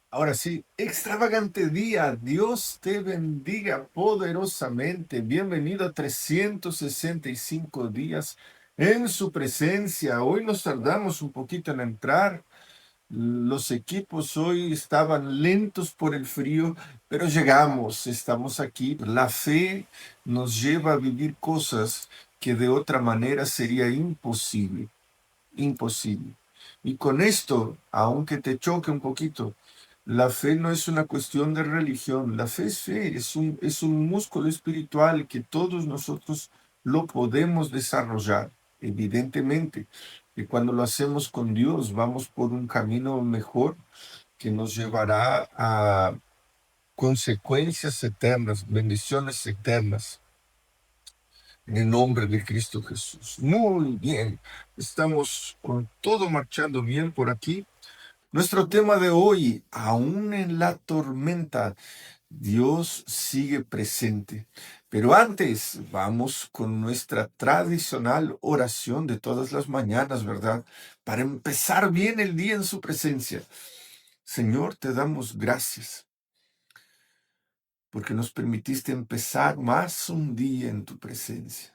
Ahora sí, extravagante día. Dios te bendiga poderosamente. Bienvenido a 365 días en su presencia. Hoy nos tardamos un poquito en entrar. Los equipos hoy estaban lentos por el frío, pero llegamos, estamos aquí. La fe nos lleva a vivir cosas que de otra manera sería imposible, imposible. Y con esto, aunque te choque un poquito, la fe no es una cuestión de religión, la fe, es un músculo espiritual que todos nosotros lo podemos desarrollar, evidentemente. Y cuando lo hacemos con Dios, vamos por un camino mejor que nos llevará a consecuencias eternas, bendiciones eternas. En el nombre de Cristo Jesús. Muy bien, estamos con todo marchando bien por aquí. Nuestro tema de hoy, aún en la tormenta, Dios sigue presente. Pero antes, vamos con nuestra tradicional oración de todas las mañanas, ¿verdad? Para empezar bien el día en su presencia. Señor, te damos gracias porque nos permitiste empezar más un día en tu presencia.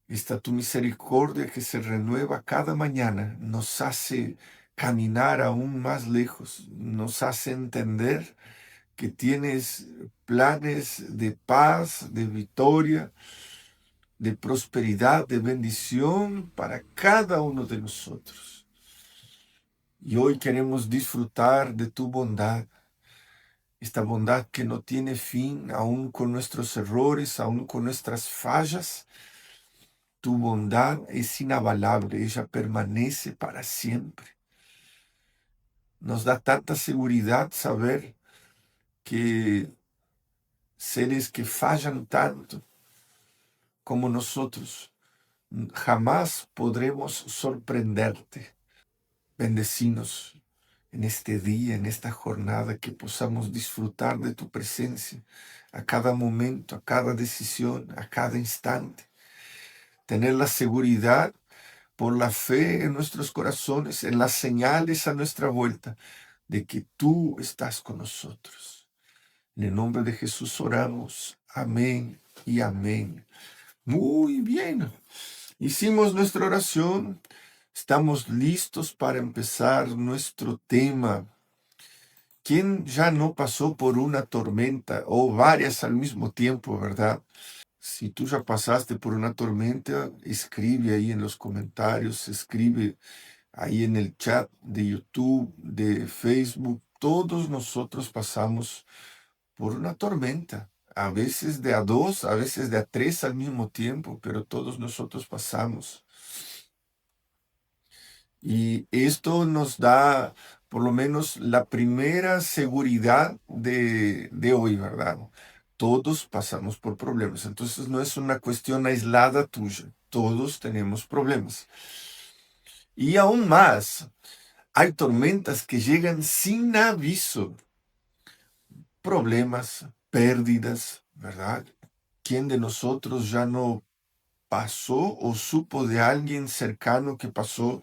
Esta tu misericordia que se renueva cada mañana nos hace caminar aún más lejos, nos hace entender que tienes planes de paz, de victoria, de prosperidad, de bendición para cada uno de nosotros. Y hoy queremos disfrutar de tu bondad, esta bondad que no tiene fin, aún con nuestros errores, aún con nuestras fallas. Tu bondad es inabalable, ella permanece para siempre. Nos da tanta seguridad saber que seres que fallan tanto como nosotros, jamás podremos sorprenderte. Bendecinos en este día, en esta jornada, que podamos disfrutar de tu presencia a cada momento, a cada decisión, a cada instante. Tener la seguridad por la fe en nuestros corazones, en las señales a nuestra vuelta, de que tú estás con nosotros. En el nombre de Jesús oramos. Amén y amén. Muy bien. Hicimos nuestra oración. Estamos listos para empezar nuestro tema. ¿Quién ya no pasó por una tormenta o varias al mismo tiempo, verdad? Si tú ya pasaste por una tormenta, escribe ahí en los comentarios, escribe ahí en el chat de YouTube, de Facebook. Todos nosotros pasamos por una tormenta, a veces de a dos, a veces de a tres al mismo tiempo, pero todos nosotros pasamos. Y esto nos da por lo menos la primera seguridad de hoy, ¿verdad? Todos pasamos por problemas, entonces no es una cuestión aislada tuya, todos tenemos problemas. Y aún más, hay tormentas que llegan sin aviso, problemas, pérdidas, ¿verdad? ¿Quién de nosotros ya no pasó o supo de alguien cercano que pasó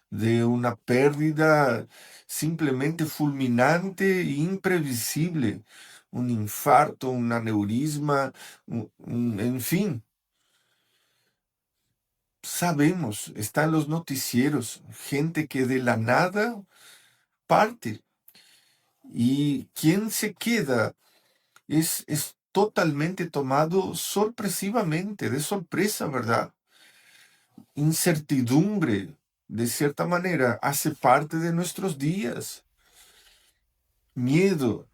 de una pérdida simplemente fulminante e imprevisible? Un infarto, un aneurisma, en fin, sabemos, están los noticieros, gente que de la nada parte. Y quien se queda es totalmente tomado sorpresivamente, de sorpresa, ¿verdad? Incertidumbre, de cierta manera, hace parte de nuestros días. Miedo.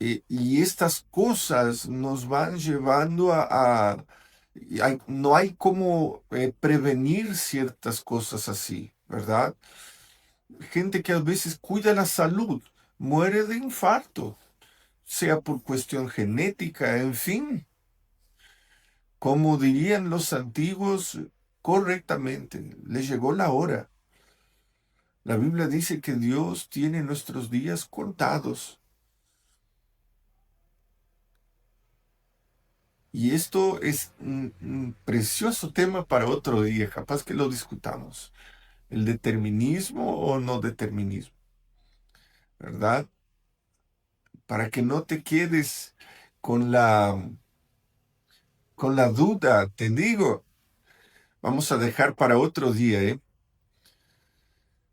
Y estas cosas nos van llevando no hay como prevenir ciertas cosas así, ¿verdad? Gente que a veces cuida la salud, muere de infarto, sea por cuestión genética, en fin. Como dirían los antiguos correctamente, le llegó la hora. La Biblia dice que Dios tiene nuestros días contados. Y esto es un precioso tema para otro día, capaz que lo discutamos. el determinismo o no determinismo, ¿verdad? Para que no te quedes con la duda, te digo, vamos a dejar para otro día, ¿eh?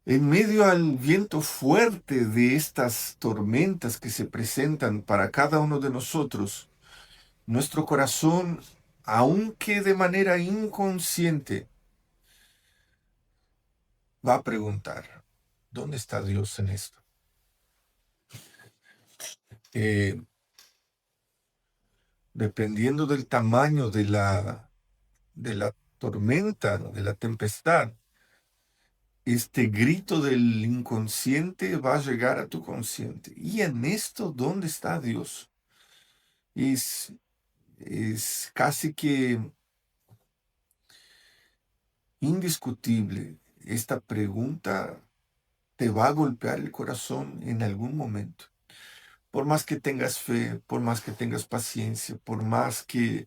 En medio al viento fuerte de estas tormentas que se presentan para cada uno de nosotros, nuestro corazón, aunque de manera inconsciente, va a preguntar, ¿dónde está Dios en esto? Eh, Dependiendo del tamaño de la tormenta, de la tempestad, este grito del inconsciente va a llegar a tu consciente. Y en esto, ¿dónde está Dios? Es, es casi que indiscutible. Esta pregunta te va a golpear el corazón en algún momento. Por más que tengas fe, por más que tengas paciencia, por más que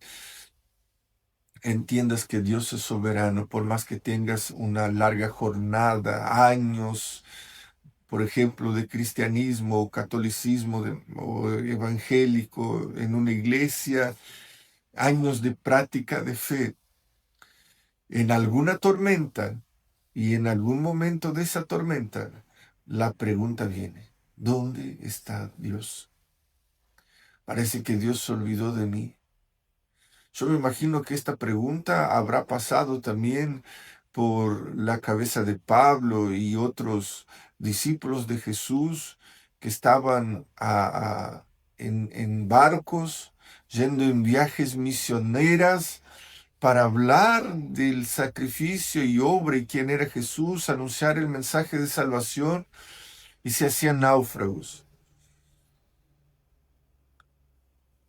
entiendas que Dios es soberano, por más que tengas una larga jornada, años, por ejemplo, de cristianismo o catolicismo o evangélico en una iglesia, años de práctica de fe, en alguna tormenta y en algún momento de esa tormenta, la pregunta viene, ¿dónde está Dios? Parece que Dios se olvidó de mí. Yo me imagino que esta pregunta habrá pasado también por la cabeza de Pablo y otros discípulos de Jesús que estaban en barcos, yendo en viajes misioneras para hablar del sacrificio y obra y quién era Jesús, anunciar el mensaje de salvación y se hacían náufragos,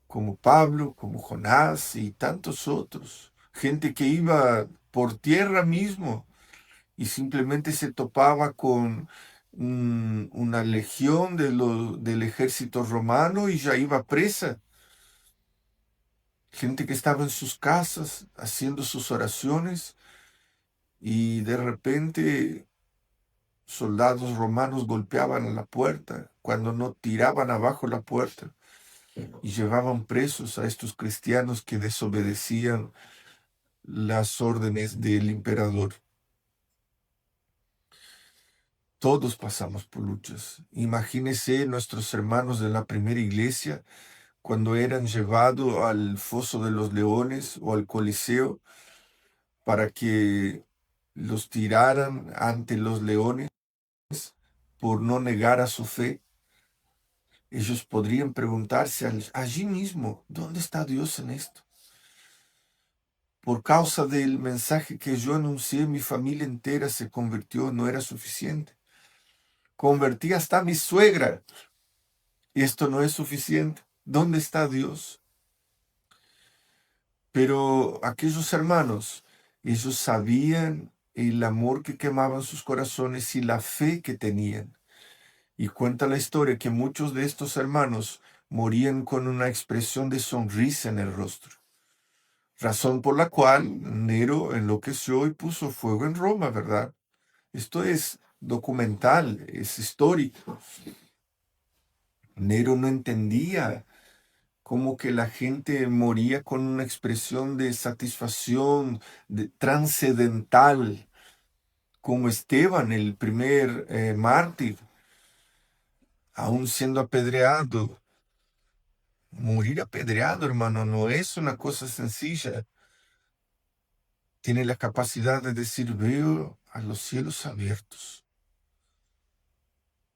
como Pablo, como Jonás y tantos otros. Gente que iba por tierra mismo y simplemente se topaba con una legión del ejército romano y ya iba presa. Gente que estaba en sus casas haciendo sus oraciones y de repente soldados romanos golpeaban a la puerta, cuando no tiraban abajo la puerta y llevaban presos a estos cristianos que desobedecían las órdenes del emperador. Todos pasamos por luchas. Imagínese nuestros hermanos de la primera iglesia cuando eran llevados al foso de los leones o al Coliseo para que los tiraran ante los leones por no negar a su fe. Ellos podrían preguntarse allí mismo, ¿dónde está Dios en esto? Por causa del mensaje que yo anuncié, mi familia entera se convirtió, no era suficiente. Convertí hasta a mi suegra. Y esto no es suficiente. ¿Dónde está Dios? Pero aquellos hermanos, ellos sabían el amor que quemaban sus corazones y la fe que tenían. Y cuenta la historia que muchos de estos hermanos morían con una expresión de sonrisa en el rostro. Razón por la cual Nero enloqueció y puso fuego en Roma, ¿verdad? Esto es documental, es histórico. Nero no entendía cómo que la gente moría con una expresión de satisfacción trascendental, como Esteban, el primer mártir, aún siendo apedreado. Morir apedreado, hermano, no es una cosa sencilla. Tiene la capacidad de decir, veo a los cielos abiertos,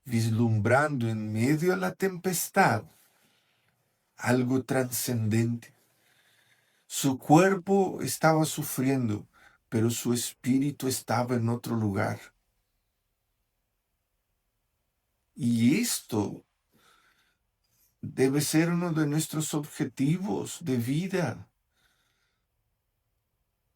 vislumbrando en medio de la tempestad algo trascendente. Su cuerpo estaba sufriendo, pero su espíritu estaba en otro lugar. Y esto debe ser uno de nuestros objetivos de vida.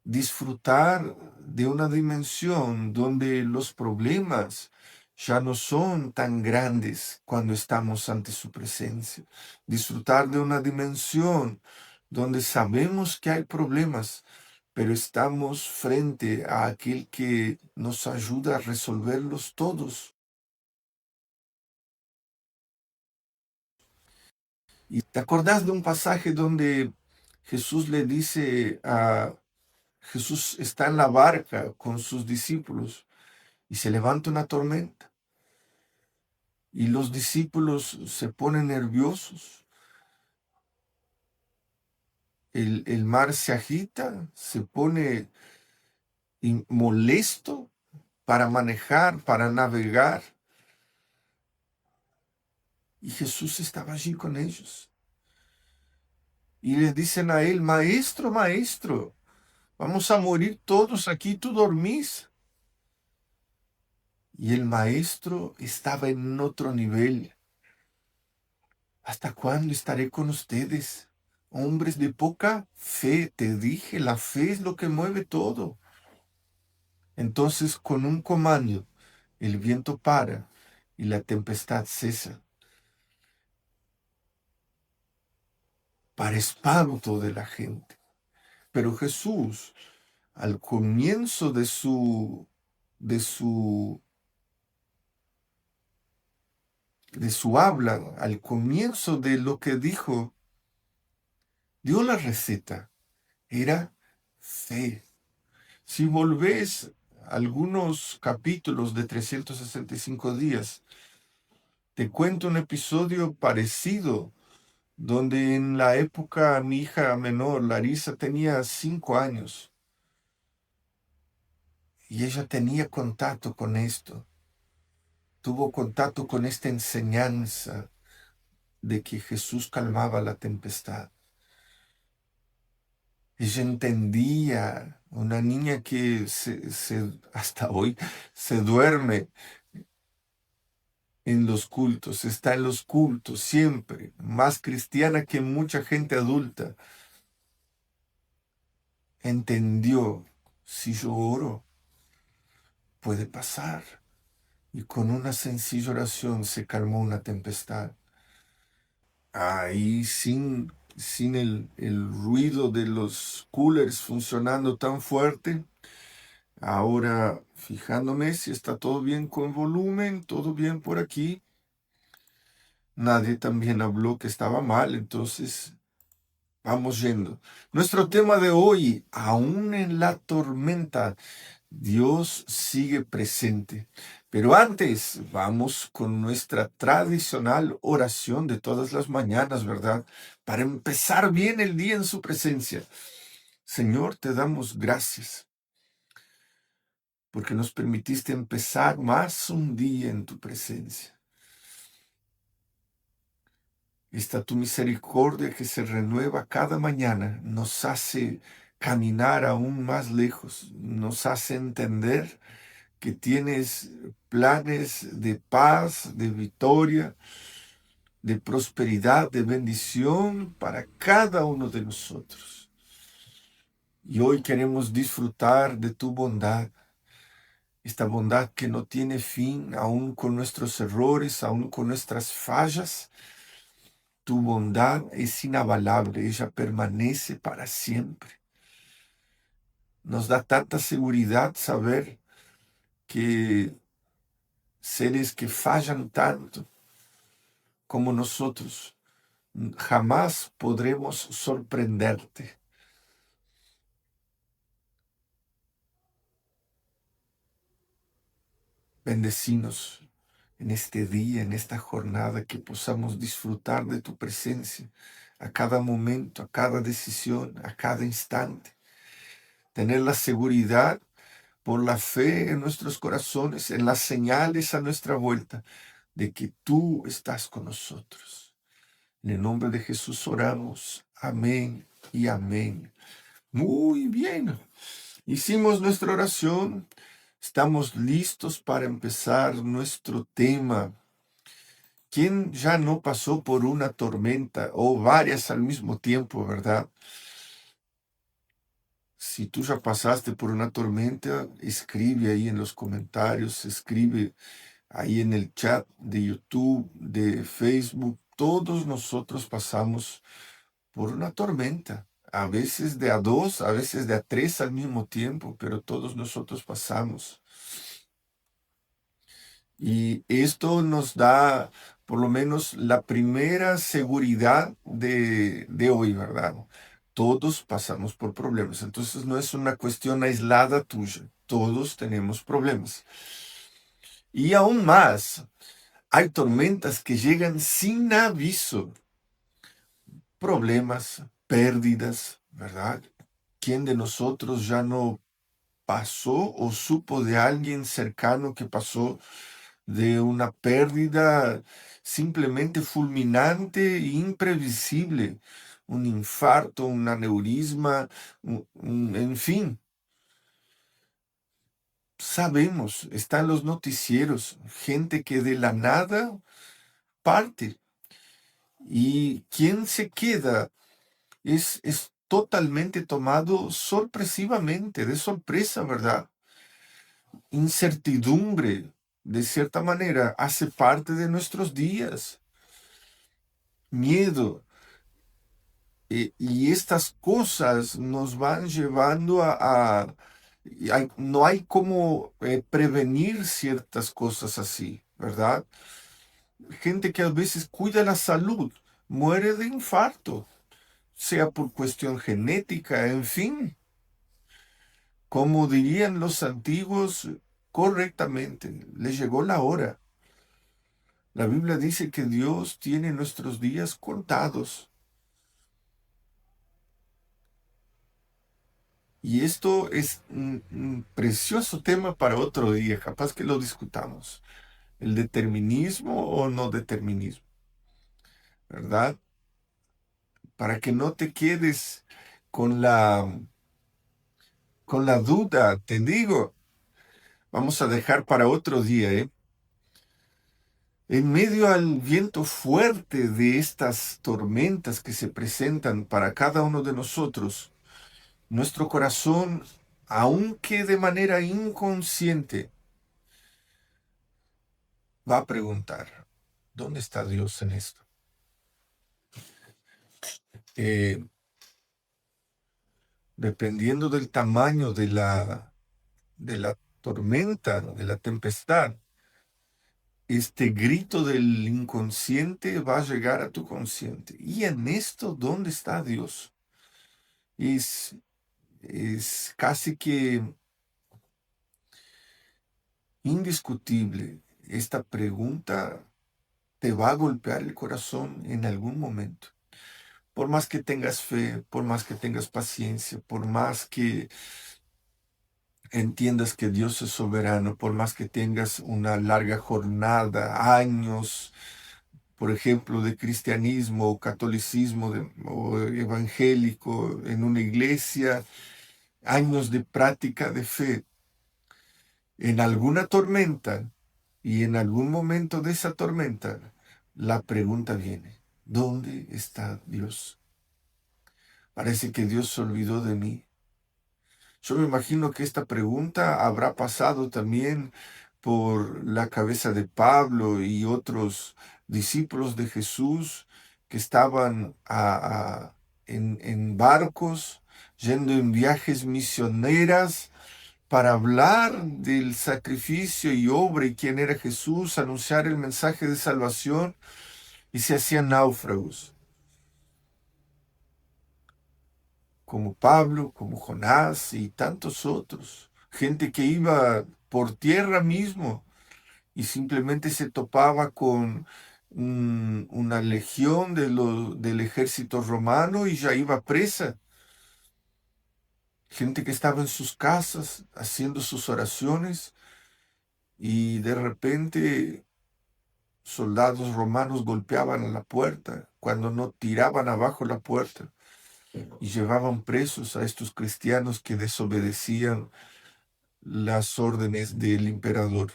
Disfrutar de una dimensión donde los problemas ya no son tan grandes cuando estamos ante su presencia. Disfrutar de una dimensión donde sabemos que hay problemas, pero estamos frente a aquel que nos ayuda a resolverlos todos. ¿Y te acordás de un pasaje donde Jesús le dice a Jesús está en la barca con sus discípulos y se levanta una tormenta y los discípulos se ponen nerviosos? El mar se agita, se pone molesto para manejar, para navegar. Y Jesús estaba allí con ellos. Y le dicen a él, maestro, maestro, vamos a morir todos aquí, tú dormís. Y el maestro estaba en otro nivel. ¿Hasta cuándo estaré con ustedes? Hombres de poca fe, te dije, la fe es lo que mueve todo. Entonces, con un comando, el viento para y la tempestad cesa, para espanto de la gente. Pero Jesús, al comienzo de su, de su habla, al comienzo de lo que dijo, dio la receta. Era fe. Si volvés algunos capítulos de 365 días, te cuento un episodio parecido donde en la época mi hija menor, Larisa, tenía 5 años y ella tenía contacto con esto, tuvo contacto con esta enseñanza de que Jesús calmaba la tempestad. Ella entendía, una niña que hasta hoy se duerme en los cultos, está en los cultos siempre, más cristiana que mucha gente adulta, entendió, si yo oro, puede pasar. Y con una sencilla oración se calmó una tempestad. Ahí sin el ruido de los coolers funcionando tan fuerte. Ahora, fijándome si está todo bien con volumen, todo bien por aquí. Nadie también habló que estaba mal, entonces vamos yendo. Nuestro tema de hoy, aún en la tormenta, Dios sigue presente. Pero antes, vamos con nuestra tradicional oración de todas las mañanas, ¿verdad? Para empezar bien el día en su presencia. Señor, te damos gracias porque nos permitiste empezar más un día en tu presencia. Esta tu misericordia que se renueva cada mañana nos hace caminar aún más lejos, nos hace entender que tienes planes de paz, de victoria, de prosperidad, de bendición para cada uno de nosotros. Y hoy queremos disfrutar de tu bondad, esta bondad que no tiene fin, aún con nuestros errores, aún con nuestras fallas. Tu bondad es inabalable, ella permanece para siempre. Nos da tanta seguridad saber que seres que fallan tanto como nosotros, jamás podremos sorprenderte. Bendecinos en este día, en esta jornada, que podamos disfrutar de tu presencia a cada momento, a cada decisión, a cada instante. Tener la seguridad por la fe en nuestros corazones, en las señales a nuestra vuelta, de que tú estás con nosotros. En el nombre de Jesús oramos. Amén y amén. Muy bien. Hicimos nuestra oración. Estamos listos para empezar nuestro tema. ¿Quién ya no pasó por una tormenta o varias al mismo tiempo, verdad? Si tú ya pasaste por una tormenta, escribe ahí en los comentarios, escribe ahí en el chat de YouTube, de Facebook. Todos nosotros pasamos por una tormenta. a veces de a dos, a veces de a tres al mismo tiempo, pero todos nosotros pasamos. Y esto nos da por lo menos la primera seguridad de hoy, ¿verdad? Todos pasamos por problemas. Entonces no es una cuestión aislada tuya. Todos tenemos problemas. Y aún más, hay tormentas que llegan sin aviso. Problemas, pérdidas, ¿verdad? ¿Quién de nosotros ya no pasó o supo de alguien cercano que pasó de una pérdida simplemente fulminante e imprevisible? Un infarto, un aneurisma, en fin, sabemos, están los noticieros, gente que de la nada parte. Y quien se queda es totalmente tomado sorpresivamente, de sorpresa, ¿verdad? Incertidumbre, de cierta manera, hace parte de nuestros días. Miedo. Y estas cosas nos van llevando no hay como prevenir ciertas cosas así, ¿verdad? Gente que a veces cuida la salud, muere de infarto, sea por cuestión genética, en fin. Como dirían los antiguos correctamente, les llegó la hora. La Biblia dice que Dios tiene nuestros días contados. Y esto es un precioso tema para otro día, capaz que lo discutamos. El determinismo o no determinismo, ¿verdad? Para que no te quedes con la duda, te digo, vamos a dejar para otro día, ¿eh? En medio al viento fuerte de estas tormentas que se presentan para cada uno de nosotros, nuestro corazón, aunque de manera inconsciente, va a preguntar, ¿dónde está Dios en esto? Eh, Dependiendo del tamaño de la tormenta, de la tempestad, este grito del inconsciente va a llegar a tu consciente. Y en esto, ¿dónde está Dios? Es, es casi que indiscutible. Esta pregunta te va a golpear el corazón en algún momento. Por más que tengas fe, por más que tengas paciencia, por más que entiendas que Dios es soberano, por más que tengas una larga jornada, años, por ejemplo, de cristianismo o catolicismo o evangélico en una iglesia, años de práctica de fe, en alguna tormenta y en algún momento de esa tormenta, la pregunta viene, ¿dónde está Dios? Parece que Dios se olvidó de mí. Yo me imagino que esta pregunta habrá pasado también por la cabeza de Pablo y otros discípulos de Jesús que estaban en barcos, yendo en viajes misioneras para hablar del sacrificio y obra y quién era Jesús, anunciar el mensaje de salvación y se hacían náufragos, como Pablo, como Jonás y tantos otros. Gente que iba por tierra mismo y simplemente se topaba con una legión del ejército romano y ya iba presa. Gente que estaba en sus casas haciendo sus oraciones y de repente soldados romanos golpeaban a la puerta, cuando no tiraban abajo la puerta y llevaban presos a estos cristianos que desobedecían las órdenes del emperador.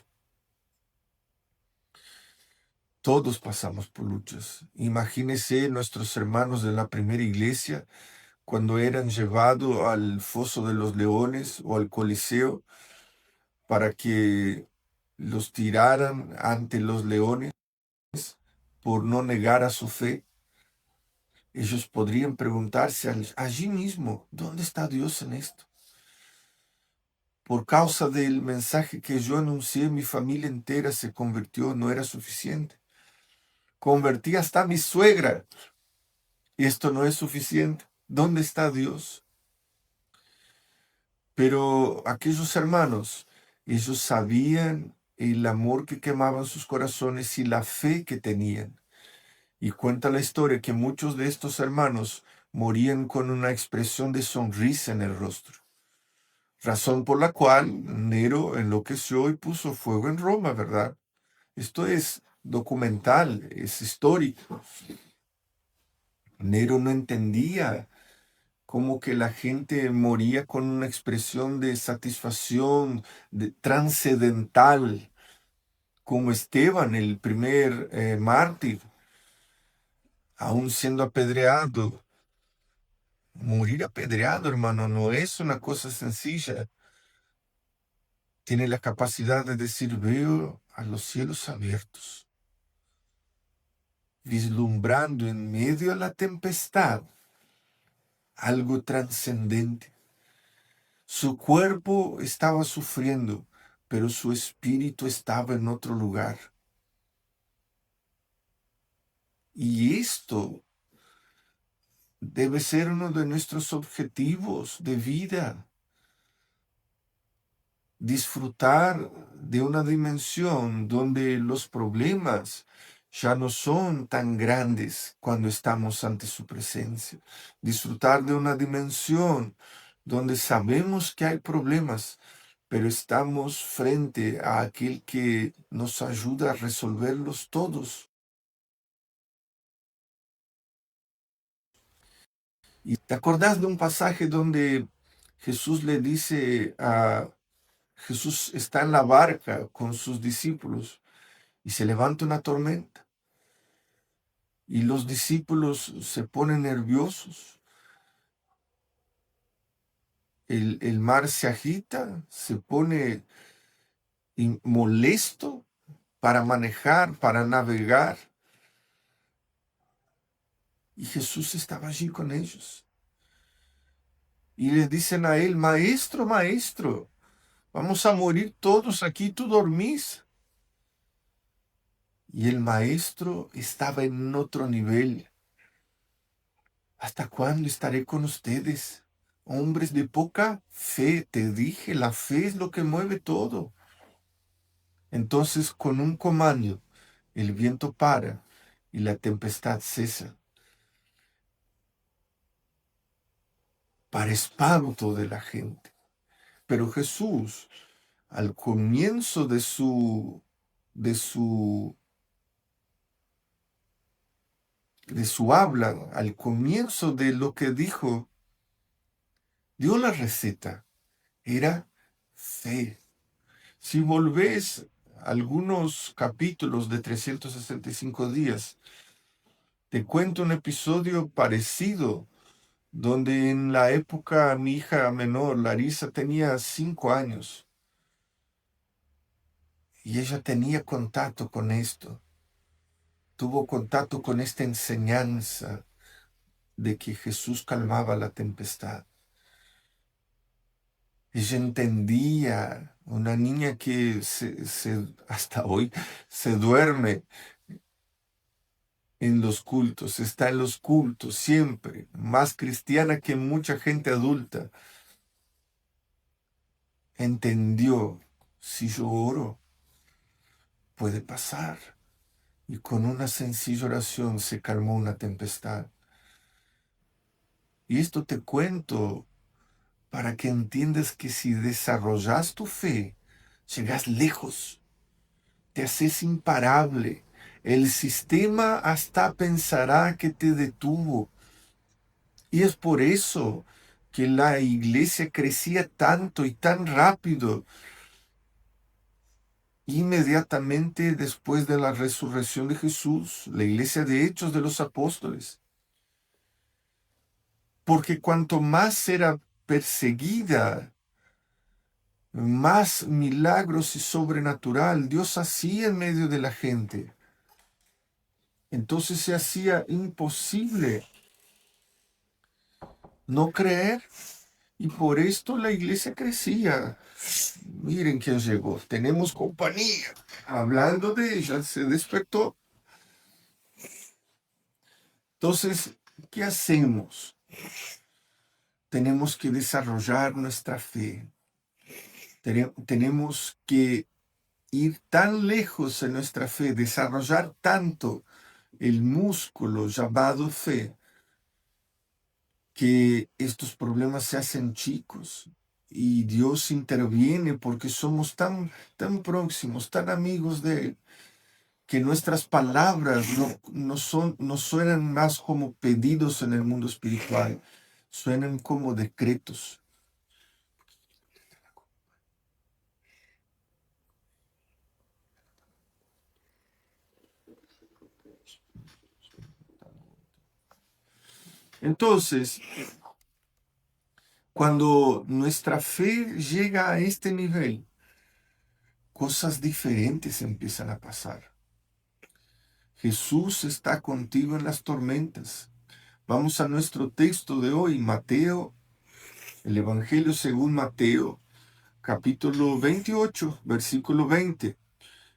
Todos pasamos por luchas. Imagínese nuestros hermanos de la primera iglesia cuando eran llevados al foso de los leones o al Coliseo para que los tiraran ante los leones por no negar a su fe. ellos podrían preguntarse allí mismo, ¿dónde está Dios en esto? Por causa del mensaje que yo anuncié, mi familia entera se convirtió, no era suficiente. Convertí hasta a mi suegra y esto no es suficiente. ¿Dónde está Dios? Pero aquellos hermanos, ellos sabían el amor que quemaba en sus corazones y la fe que tenían. Y cuenta la historia que muchos de estos hermanos morían con una expresión de sonrisa en el rostro. Razón por la cual Nero enloqueció y puso fuego en Roma, ¿verdad? Esto es documental, es histórico. Nero no entendía cómo que la gente moría con una expresión de satisfacción trascendental, como Esteban, el primer mártir, aún siendo apedreado. Morir apedreado, hermano, no es una cosa sencilla. Tiene la capacidad de decir, veo a los cielos abiertos, vislumbrando en medio de la tempestad algo trascendente. Su cuerpo estaba sufriendo, pero su espíritu estaba en otro lugar. Y esto debe ser uno de nuestros objetivos de vida. Disfrutar de una dimensión donde los problemas ya no son tan grandes cuando estamos ante su presencia. Disfrutar de una dimensión donde sabemos que hay problemas, pero estamos frente a aquel que nos ayuda a resolverlos todos. ¿Y te acordás de un pasaje donde Jesús le dice a Jesús está en la barca con sus discípulos y se levanta una tormenta y los discípulos se ponen nerviosos? El mar se agita, se pone molesto para manejar, para navegar. Y Jesús estaba allí con ellos. Y le dicen a él, maestro, maestro, vamos a morir todos aquí, tú dormís. Y el maestro estaba en otro nivel. ¿Hasta cuándo estaré con ustedes? Hombres de poca fe, te dije, la fe es lo que mueve todo. Entonces, con un comando, el viento para y la tempestad cesa, para espanto de la gente. Pero Jesús, al comienzo de su habla, al comienzo de lo que dijo, dio la receta. Era fe. Si volvés algunos capítulos de 365 días, te cuento un episodio parecido, donde en la época mi hija menor, Larisa, tenía 5 años y ella tenía contacto con esto, tuvo contacto con esta enseñanza de que Jesús calmaba la tempestad. Ella entendía, una niña que hasta hoy se duerme en los cultos, está en los cultos siempre, más cristiana que mucha gente adulta, entendió, si yo oro, puede pasar. Y con una sencilla oración se calmó una tempestad. Y esto te cuento para que entiendas que si desarrollas tu fe, llegas lejos, te haces imparable. El sistema hasta pensará que te detuvo. Y es por eso que la iglesia crecía tanto y tan rápido inmediatamente después de la resurrección de Jesús, la iglesia de Hechos de los Apóstoles. Porque cuanto más era perseguida, más milagros y sobrenatural Dios hacía en medio de la gente. Entonces se hacía imposible no creer. Y por esto la iglesia crecía. Miren quién llegó. Tenemos compañía. Hablando de ella, se despertó. Entonces, ¿qué hacemos? Tenemos que desarrollar nuestra fe. Tenemos que ir tan lejos en nuestra fe, desarrollar tanto el músculo llamado fe, que estos problemas se hacen chicos y Dios interviene porque somos tan próximos, tan amigos de Él, que nuestras palabras no suenan más como pedidos en el mundo espiritual, suenan como decretos. Entonces, cuando nuestra fe llega a este nivel, cosas diferentes empiezan a pasar. Jesús está contigo en las tormentas. Vamos a nuestro texto de hoy, Mateo, el Evangelio según Mateo, capítulo 28, versículo 20.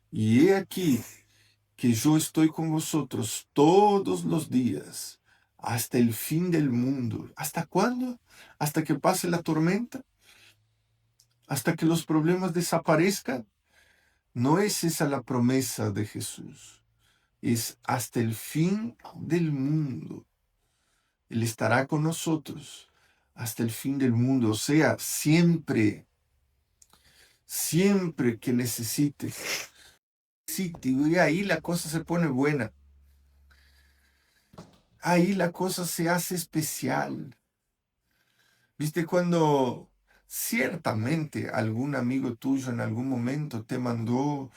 Y he aquí que yo estoy con vosotros todos los días, hasta el fin del mundo. ¿Hasta cuándo? ¿Hasta que pase la tormenta? ¿Hasta que los problemas desaparezcan? No es esa la promesa de Jesús. Es hasta el fin del mundo. Él estará con nosotros hasta el fin del mundo. O sea, siempre, siempre que necesites. Sí, y ahí la cosa se pone buena. Ahí la cosa se hace especial. ¿Viste cuando ciertamente algún amigo tuyo en algún momento te mandó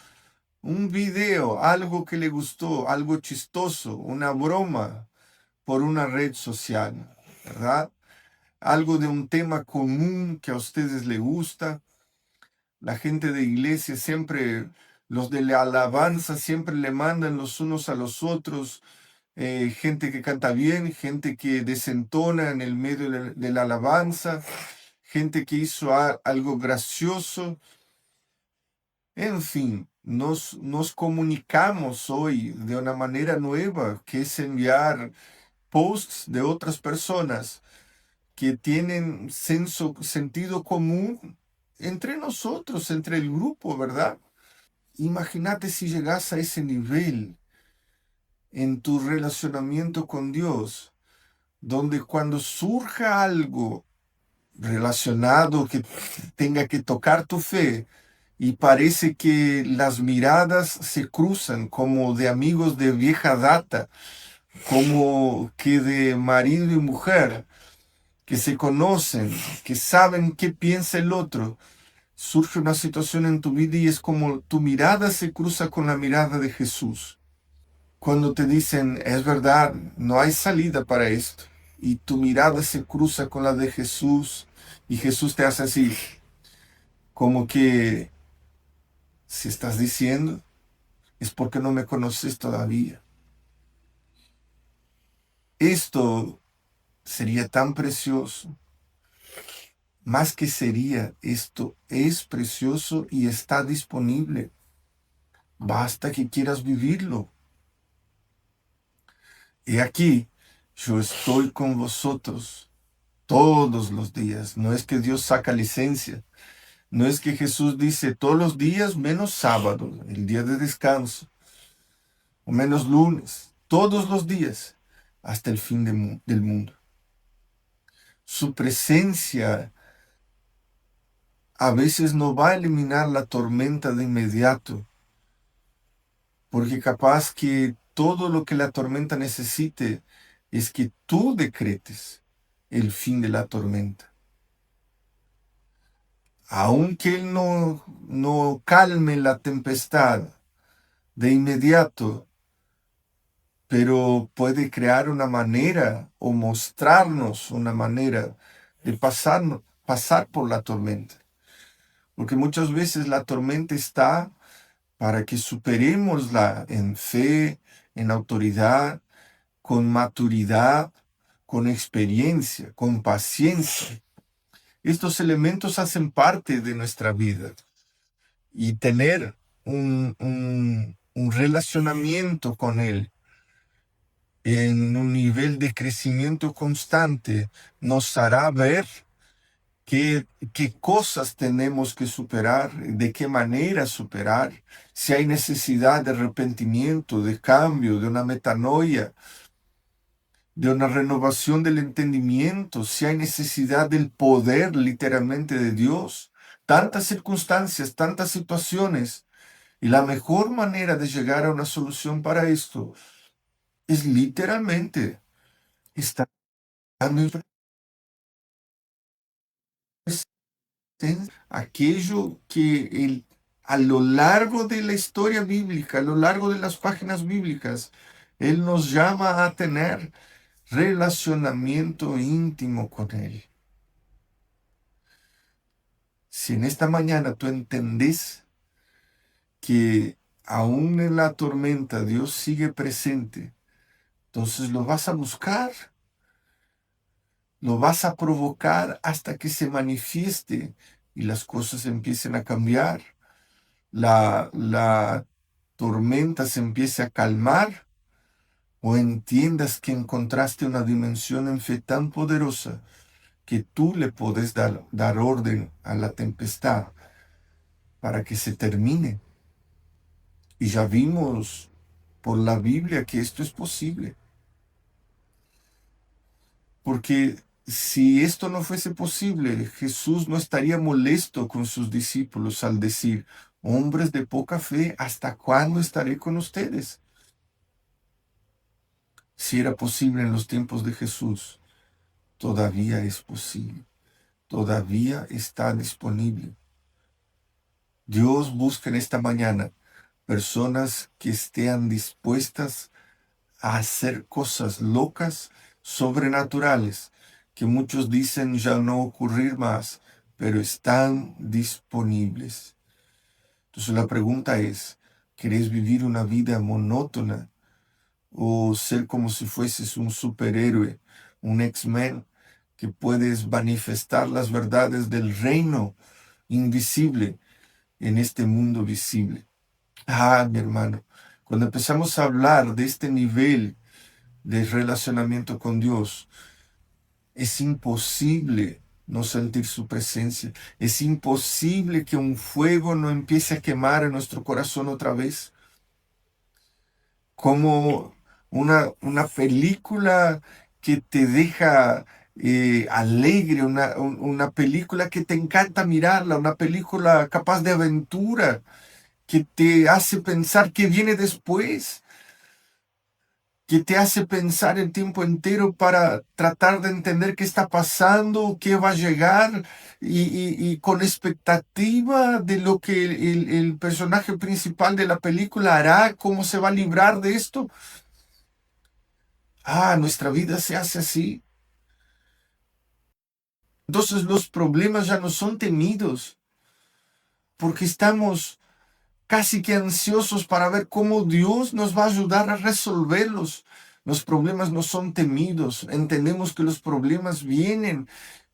un video, algo que le gustó, algo chistoso, una broma por una red social, ¿verdad? Algo de un tema común que a ustedes les gusta? La gente de iglesia siempre, los de la alabanza siempre le mandan los unos a los otros, gente que canta bien, gente que desentona en el medio de la alabanza, gente que hizo algo gracioso. En fin, nos comunicamos hoy de una manera nueva, que es enviar posts de otras personas que tienen sentido común entre nosotros, entre el grupo, ¿verdad? Imagínate si llegas a ese nivel en tu relacionamiento con Dios, donde cuando surja algo relacionado que tenga que tocar tu fe y parece que las miradas se cruzan como de amigos de vieja data, como que de marido y mujer, que se conocen, que saben qué piensa el otro, surge una situación en tu vida y es como tu mirada se cruza con la mirada de Jesús. Cuando te dicen, es verdad, no hay salida para esto, y tu mirada se cruza con la de Jesús, y Jesús te hace así, como que si estás diciendo, es porque no me conoces todavía. Esto sería tan precioso, más que sería, esto es precioso y está disponible. Basta que quieras vivirlo. He aquí, yo estoy con vosotros todos los días. No es que Dios saca licencia. No es que Jesús dice todos los días menos sábado, el día de descanso, o menos lunes. Todos los días hasta el fin del mundo. Su presencia a veces no va a eliminar la tormenta de inmediato, porque capaz que todo lo que la tormenta necesite es que tú decretes el fin de la tormenta. Aunque Él no calme la tempestad de inmediato, pero puede crear una manera o mostrarnos una manera de pasar por la tormenta. Porque muchas veces la tormenta está para que superemosla en fe, en autoridad, con maturidad, con experiencia, con paciencia. Estos elementos hacen parte de nuestra vida y tener un relacionamiento con Él en un nivel de crecimiento constante nos hará ver qué cosas tenemos que superar, de qué manera superar, si hay necesidad de arrepentimiento, de cambio, de una metanoia, de una renovación del entendimiento, si hay necesidad del poder literalmente de Dios. Tantas circunstancias, tantas situaciones. Y la mejor manera de llegar a una solución para esto es literalmente estar en aquello que a lo largo de la historia bíblica, a lo largo de las páginas bíblicas, Él nos llama a tener relacionamiento íntimo con Él. Si en esta mañana tú entendés que aún en la tormenta Dios sigue presente, entonces lo vas a buscar, lo vas a provocar hasta que se manifieste y las cosas empiecen a cambiar, la tormenta se empiece a calmar o entiendas que encontraste una dimensión en fe tan poderosa que tú le puedes dar orden a la tempestad para que se termine. Y ya vimos por la Biblia que esto es posible. Porque si esto no fuese posible, Jesús no estaría molesto con sus discípulos al decir, hombres de poca fe, ¿hasta cuándo estaré con ustedes? Si era posible en los tiempos de Jesús, todavía es posible, todavía está disponible. Dios busca en esta mañana personas que estén dispuestas a hacer cosas locas, sobrenaturales, que muchos dicen ya no ocurrir más, pero están disponibles. Entonces la pregunta es, ¿querés vivir una vida monótona o ser como si fueses un superhéroe, un X-Men, que puedes manifestar las verdades del reino invisible en este mundo visible? Ah, mi hermano, cuando empezamos a hablar de este nivel de relacionamiento con Dios, es imposible no sentir su presencia. Es imposible que un fuego no empiece a quemar en nuestro corazón otra vez. Como una película que te deja alegre, una película que te encanta mirarla, una película capaz de aventura, que te hace pensar qué viene después, que te hace pensar el tiempo entero para tratar de entender qué está pasando, qué va a llegar, y con expectativa de lo que el personaje principal de la película hará, cómo se va a librar de esto. Ah, nuestra vida se hace así. Entonces los problemas ya no son temidos, porque estamos casi que ansiosos para ver cómo Dios nos va a ayudar a resolverlos. Los problemas no son temidos. Entendemos que los problemas vienen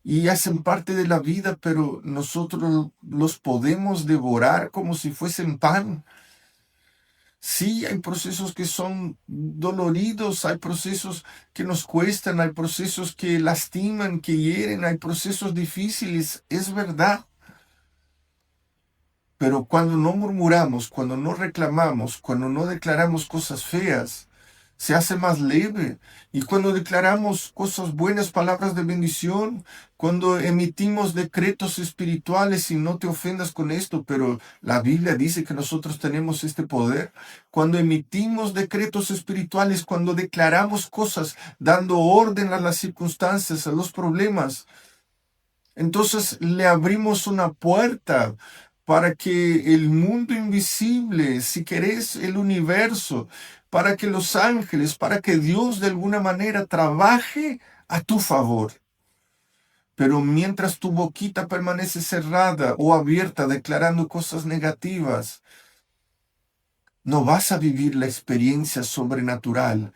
y hacen parte de la vida, pero nosotros los podemos devorar como si fuesen pan. Sí, hay procesos que son doloridos, hay procesos que nos cuestan, hay procesos que lastiman, que hieren, hay procesos difíciles, es verdad. Pero cuando no murmuramos, cuando no reclamamos, cuando no declaramos cosas feas, se hace más leve. Y cuando declaramos cosas buenas, palabras de bendición, cuando emitimos decretos espirituales, y no te ofendas con esto, pero la Biblia dice que nosotros tenemos este poder. Cuando emitimos decretos espirituales, cuando declaramos cosas, dando orden a las circunstancias, a los problemas, entonces le abrimos una puerta para que el mundo invisible, si querés, el universo, para que los ángeles, para que Dios de alguna manera trabaje a tu favor. Pero mientras tu boquita permanece cerrada o abierta declarando cosas negativas, no vas a vivir la experiencia sobrenatural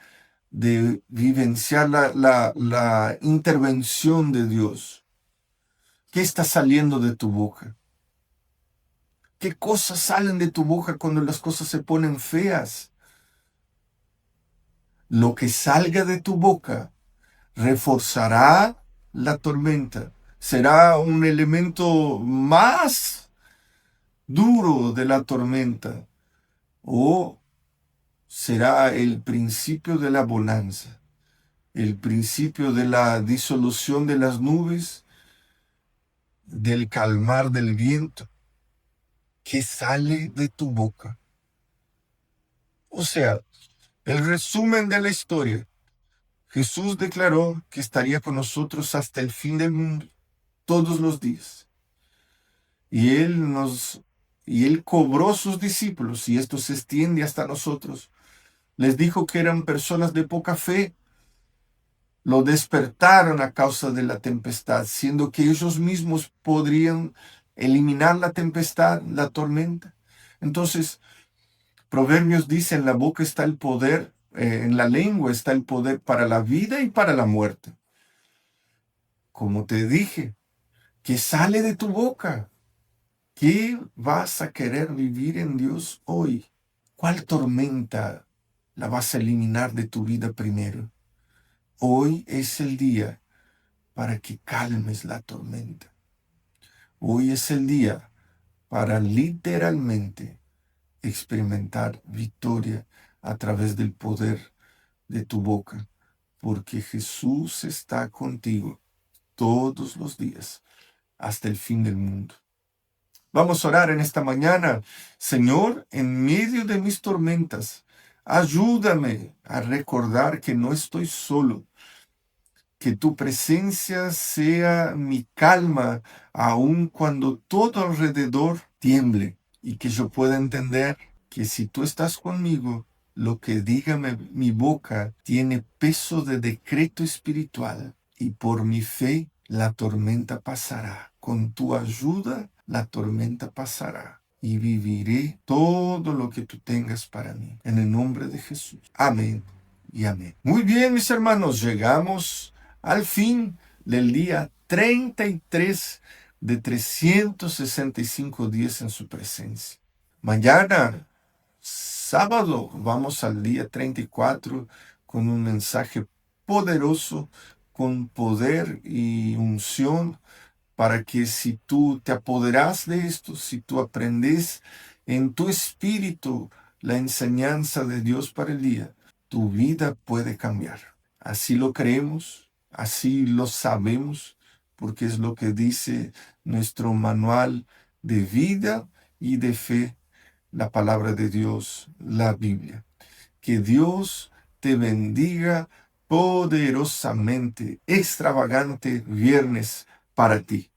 de vivenciar la intervención de Dios. ¿Qué está saliendo de tu boca? ¿Qué cosas salen de tu boca cuando las cosas se ponen feas? Lo que salga de tu boca reforzará la tormenta. Será un elemento más duro de la tormenta o será el principio de la bonanza, el principio de la disolución de las nubes, del calmar del viento que sale de tu boca. O sea, el resumen de la historia. Jesús declaró que estaría con nosotros hasta el fin del mundo, todos los días. Y Él cobró sus discípulos, y esto se extiende hasta nosotros. Les dijo que eran personas de poca fe. Lo despertaron a causa de la tempestad, siendo que ellos mismos podrían eliminar la tempestad, la tormenta. Entonces, Proverbios dice, en la boca está el poder, en la lengua está el poder para la vida y para la muerte. Como te dije, ¿qué sale de tu boca? ¿Qué vas a querer vivir en Dios hoy? ¿Cuál tormenta la vas a eliminar de tu vida primero? Hoy es el día para que calmes la tormenta. Hoy es el día para literalmente experimentar victoria a través del poder de tu boca, porque Jesús está contigo todos los días hasta el fin del mundo. Vamos a orar en esta mañana. Señor, en medio de mis tormentas, ayúdame a recordar que no estoy solo, que tu presencia sea mi calma, aun cuando todo alrededor tiemble, y que yo pueda entender que si tú estás conmigo, lo que diga mi boca tiene peso de decreto espiritual, y por mi fe la tormenta pasará. Con tu ayuda la tormenta pasará y viviré todo lo que tú tengas para mí. En el nombre de Jesús. Amén y amén. Muy bien, mis hermanos, llegamos al fin del día 33 de 365 días en su presencia. Mañana, sábado, vamos al día 34 con un mensaje poderoso, con poder y unción, para que si tú te apoderas de esto, si tú aprendes en tu espíritu la enseñanza de Dios para el día, tu vida puede cambiar. Así lo creemos, así lo sabemos, porque es lo que dice nuestro manual de vida y de fe, la palabra de Dios, la Biblia. Que Dios te bendiga poderosamente, extravagante viernes para ti.